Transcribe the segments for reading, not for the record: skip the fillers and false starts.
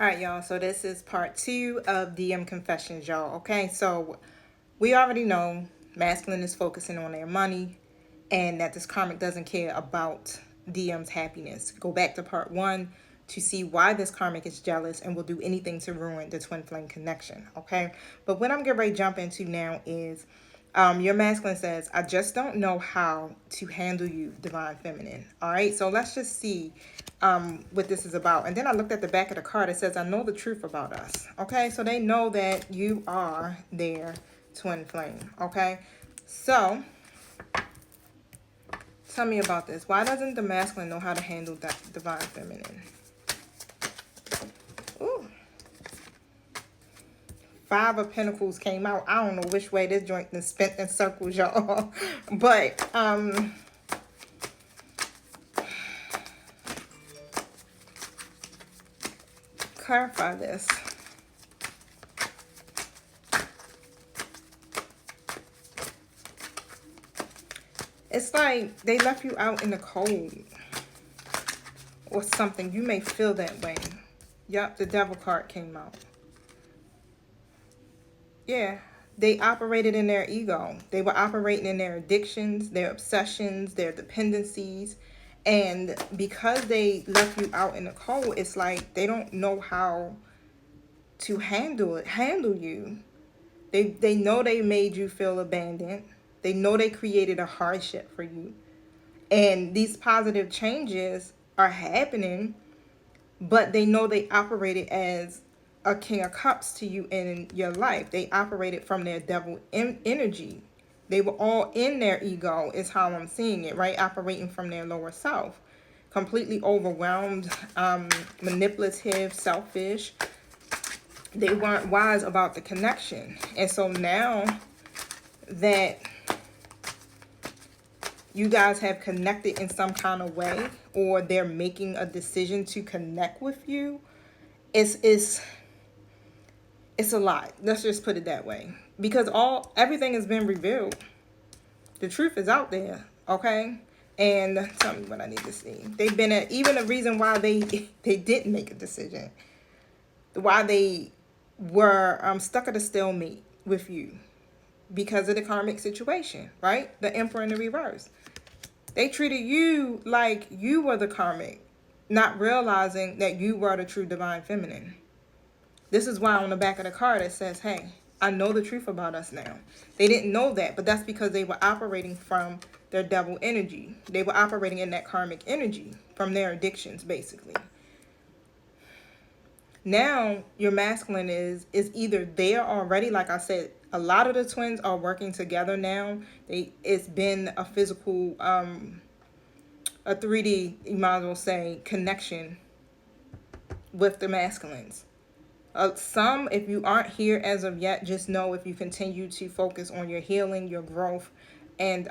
All right, y'all. So this is part 2 of DM Confessions, y'all. Okay, so we already know masculine is focusing on their money and that this karmic doesn't care about DM's happiness. Go back to part 1 to see why this karmic is jealous and will do anything to ruin the twin flame connection. Okay, but what I'm getting ready to jump into now is your masculine says, I just don't know how to handle you, divine feminine. All right, so let's just see what this is about. And then I looked at the back of the card. It says, I know the truth about us. Okay, so they know that you are their twin flame. Okay, so tell me about this. Why doesn't the masculine know how to handle that divine feminine? Ooh. 5 of Pentacles came out. I don't know which way this joint is spent in circles, y'all. But clarify this. It's like they left you out in the cold or something. You may feel that way. Yup, the devil card came out. Yeah, they operated in their ego. They were operating in their addictions, their obsessions, their dependencies. And because they left you out in the cold, it's like they don't know how to handle you. They know they made you feel abandoned. They know they created a hardship for you. And these positive changes are happening, but they know they operated as a king of cups to you in your life. They operated from their devil energy. They were all in their ego is how I'm seeing it, right? Operating from their lower self. Completely overwhelmed, manipulative, selfish. They weren't wise about the connection. And so now that you guys have connected in some kind of way, or they're making a decision to connect with you, it's a lot. Let's just put it that way. Because everything has been revealed. The truth is out there, okay? And tell me what I need to see. They've been even a reason why they didn't make a decision. Why they were stuck at a stalemate with you. Because of the karmic situation, right? The Emperor in the reverse. They treated you like you were the karmic, not realizing that you were the true divine feminine. This is why on the back of the card it says, hey, I know the truth about us now. They didn't know that, but that's because they were operating from their devil energy. They were operating in that karmic energy from their addictions, basically. Now, your masculine is either there already, like I said, a lot of the twins are working together now. It's been a physical, a 3D, you might as well say, connection with the masculines. Some, if you aren't here as of yet, just know if you continue to focus on your healing, your growth, and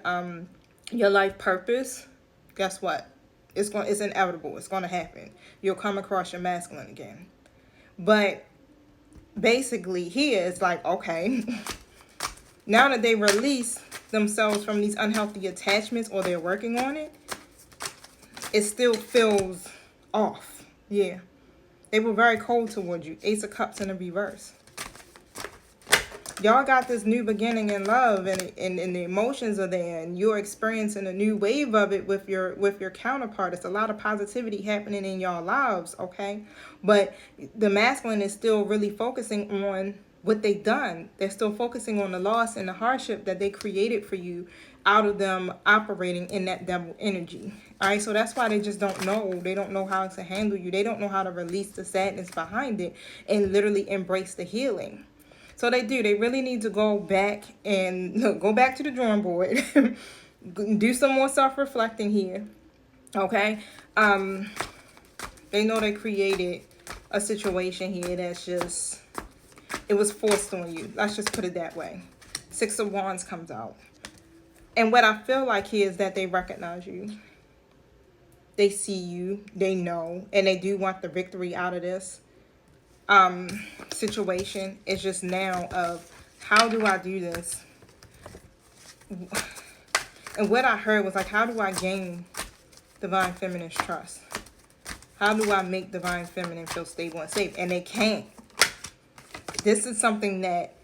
your life purpose, guess what? It's inevitable. It's going to happen. You'll come across your masculine again. But basically here it's like, okay, now that they release themselves from these unhealthy attachments, or they're working on it, it still feels off. Yeah. They were very cold towards you. Ace of Cups in the reverse. Y'all got this new beginning in love, and the emotions are there, and you're experiencing a new wave of it with your counterpart. It's a lot of positivity happening in y'all lives, okay? But the masculine is still really focusing on what they've done. They're still focusing on the loss and the hardship that they created for you out of them operating in that devil energy. All right, so that's why they just don't know. They don't know how to handle you. They don't know how to release the sadness behind it and literally embrace the healing. So they do. They really need to go back and go back to the drawing board. Do some more self-reflecting here. Okay? They know they created a situation here that's just, it was forced on you. Let's just put it that way. 6 of Wands comes out. And what I feel like here is that they recognize you. They see you. They know. And they do want the victory out of this situation. It's just now of, how do I do this? And what I heard was like, how do I gain divine feminine's trust? How do I make divine feminine feel stable and safe? And they can't. This is something that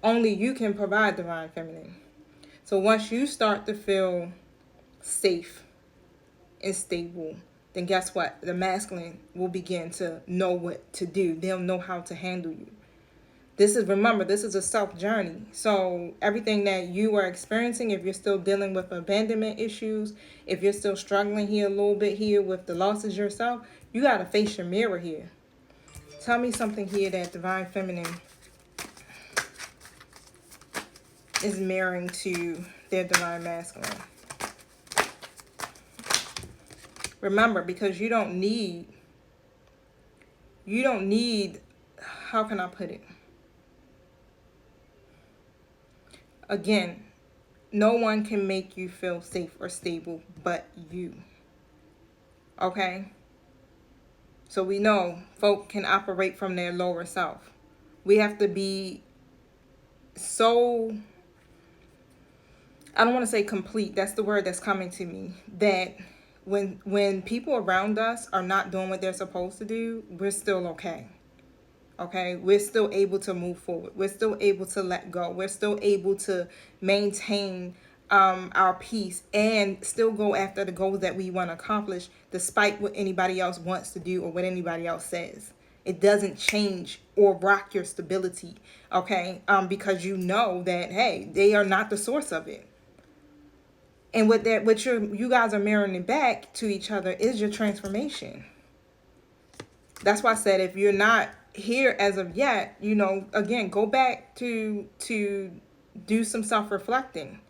only you can provide, divine feminine. So once you start to feel safe and stable, then guess what? The masculine will begin to know what to do. They'll know how to handle you. Remember, this is a self journey. So everything that you are experiencing, if you're still dealing with abandonment issues, if you're still struggling here a little bit here with the losses yourself, you got to face your mirror here. Tell me something here that divine feminine is mirroring to their divine masculine. Remember, because you don't need, how can I put it? Again, no one can make you feel safe or stable but you. Okay? So we know folk can operate from their lower self. We have to be so, I don't want to say complete, that's the word that's coming to me, that when people around us are not doing what they're supposed to do, we're still okay. Okay, we're still able to move forward. We're still able to let go. We're still able to maintain our peace and still go after the goals that we want to accomplish, despite what anybody else wants to do or what anybody else says. It doesn't change or rock your stability, okay? Because you know that, hey, they are not the source of it. And what you guys are mirroring it back to each other is your transformation. That's why I said, if you're not here as of yet, again, go back to do some self-reflecting.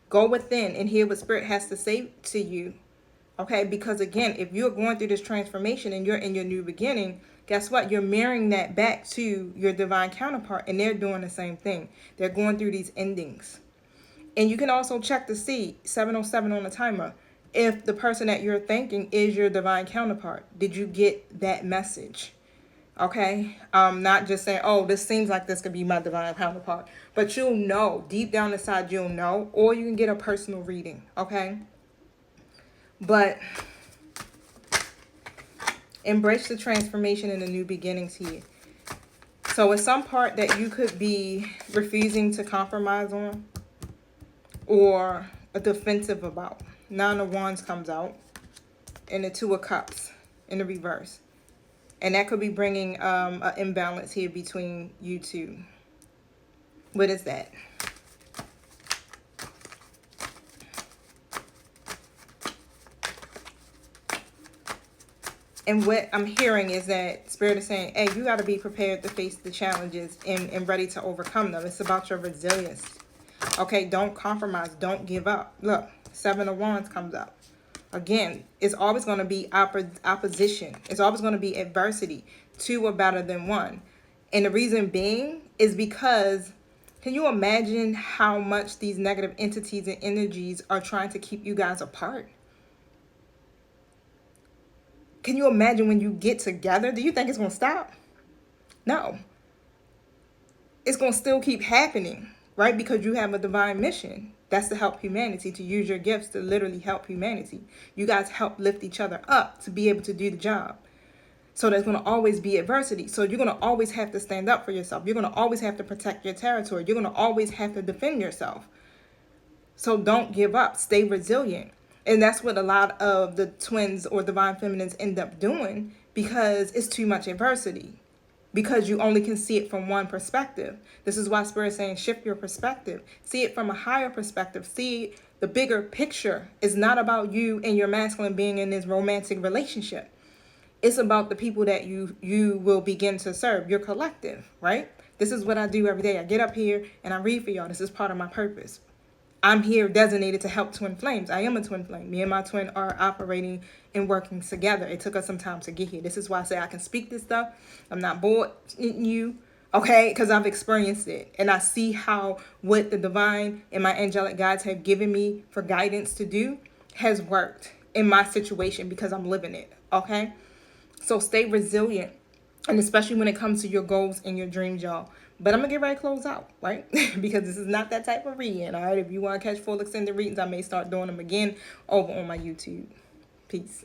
Go within and hear what Spirit has to say to you. Okay, because again, if you're going through this transformation and you're in your new beginning, guess what? You're mirroring that back to your divine counterpart, and they're doing the same thing. They're going through these endings. And you can also check to see 707 on the timer if the person that you're thinking is your divine counterpart. Did you get that message? Okay, not just saying, oh, this seems like this could be my divine counterpart, but you'll know deep down inside, you'll know, or you can get a personal reading. Okay, but embrace the transformation and the new beginnings here. So it's some part that you could be refusing to compromise on or a defensive about. 9 of Wands comes out and the 2 of Cups in the reverse. And that could be bringing an imbalance here between you two. What is that? And what I'm hearing is that Spirit is saying, hey, you got to be prepared to face the challenges and ready to overcome them. It's about your resilience. Okay, don't compromise. Don't give up. Look, 7 of Wands comes up. Again, it's always going to be opposition. It's always going to be adversity. 2 are better than 1. And the reason being is because, can you imagine how much these negative entities and energies are trying to keep you guys apart? Can you imagine when you get together? Do you think it's going to stop? No. It's going to still keep happening, right? Because you have a divine mission. That's to help humanity, to use your gifts to literally help humanity. You guys help lift each other up to be able to do the job. So there's going to always be adversity. So you're going to always have to stand up for yourself. You're going to always have to protect your territory. You're going to always have to defend yourself. So don't give up. Stay resilient. And that's what a lot of the twins or divine feminines end up doing, because it's too much adversity. Because you only can see it from one perspective. This is why Spirit is saying shift your perspective. See it from a higher perspective. See the bigger picture. It's not about you and your masculine being in this romantic relationship. It's about the people that you will begin to serve, your collective, right? This is what I do every day. I get up here and I read for y'all. This is part of my purpose. I'm here designated to help twin flames. I am a twin flame. Me and my twin are operating and working together. It took us some time to get here. This is why I say I can speak this stuff. I'm not bored in you, okay? Because I've experienced it. And I see how what the divine and my angelic guides have given me for guidance to do has worked in my situation because I'm living it, okay? So stay resilient. And especially when it comes to your goals and your dreams, y'all. But I'm going to get ready to close out, right? Because this is not that type of reading, all right? If you want to catch full extended readings, I may start doing them again over on my YouTube. Peace.